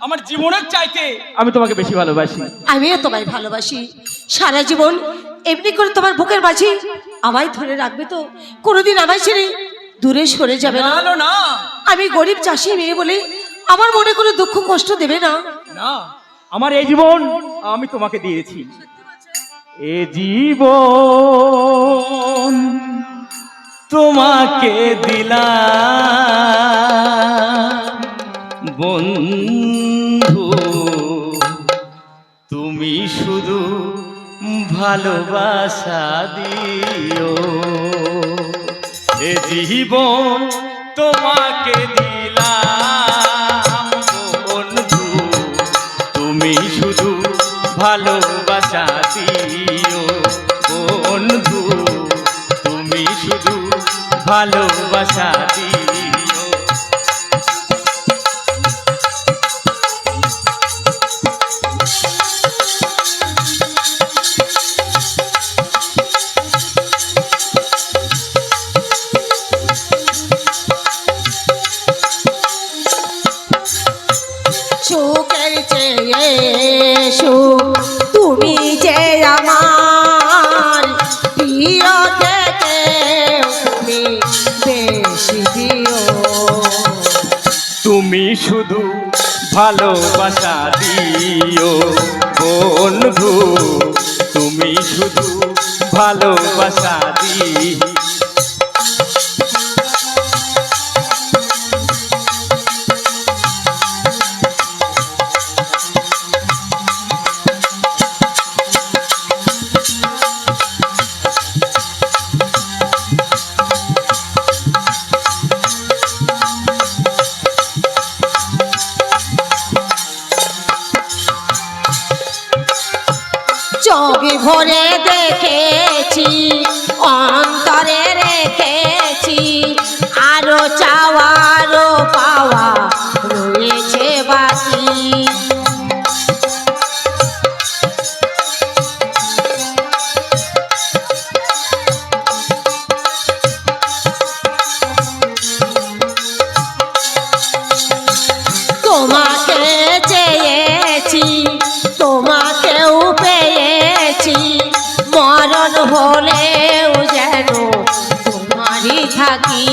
আমার জীবনের চাইতে আমি তোমাকে বেশি ভালোবাসি। আমিও তোমায় ভালোবাসি। সারা জীবন এমনি করে তোমার বুকের মাঝে আমায় ধরে রাখবে তো? কোনোদিন আমায় ছেড়ে দূরে সরে যাবে না? না, আমি গরিব চাষি মেয়ে বলে আমার মনে কোনো দুঃখ কষ্ট দেবে না? না, আমার এই জীবন আমি তোমাকে দিয়েছি। এ জীবন তোমাকে দিলাম বন্ধু, তুমি শুধু ভালোবাসা দিও। এ জীবন তোমাকে দিলাম বন্ধু, তুমি শুধু ভালোবাসা দিও বন্ধু, তুমি শুধু ভালোবাসা দিও। সুখের চেয়ে সুখ তুমি যে আমার প্রিয় থেকে তুমি বেশি দিও। তুমি শুধু ভালোবাসা দিও বন্ধু, তুমি শুধু ভালোবাসা দিও। চোখে ভরে দেখেছি, অন্তরে রেখেছি, আরো চাওয়া আরো পাওয়া রয়েছে বাকি। তোমাকে চেয়েছি, তোমাকেও পেয়েছি, মরণ হলেও যেন তোমারই থাকি।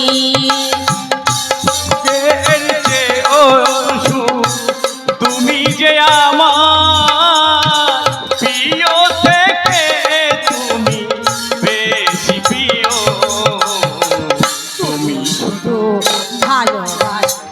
তুমি যে আমার প্রিয় থেকে তুমি বেশি প্রিয়, তুমি শুধু ভালোবাসা।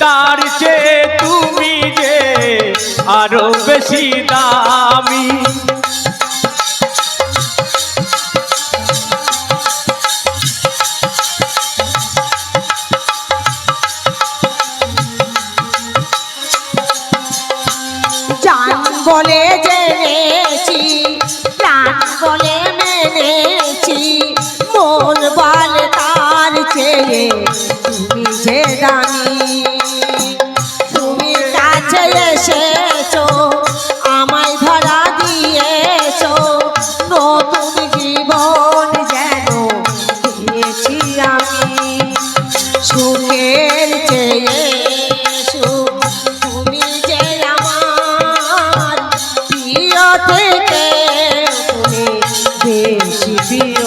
তার চেয়ে তুমি যে আরো বেশি দামি। জান বলে জেনেছি, প্রাণ বলে মেনেছি, মন বলে তার চেয়ে তুমি যে দামি। তুমি কাছে এসেছো, আমায় ধরা দিয়েছো, নতুন জীবন যেন পেয়েছি আমি। সুখের চেয়ে সুখ তুমি যে আমার প্রিয় থেকে তুমি বেশি প্রিয়।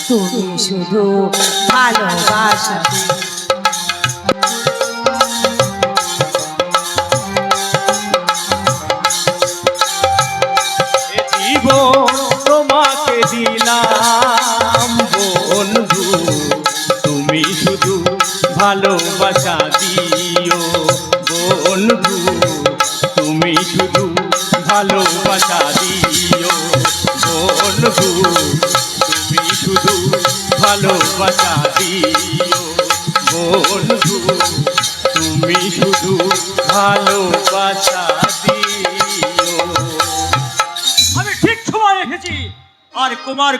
তুমি শুধু ভালোবাসা। জীবন তোমাকে দিলাম বন্ধু, তুমি শুধু ভালোবাসা দিও বন্ধু, শুধু ভালোবাসা দিও বন্ধু, তুমি শুধু ভালোবাসা দিও বন্ধু, তুমি শুধু ভালোবাসা দিও। আমি ঠিক সময় এসেছি, আর কুমার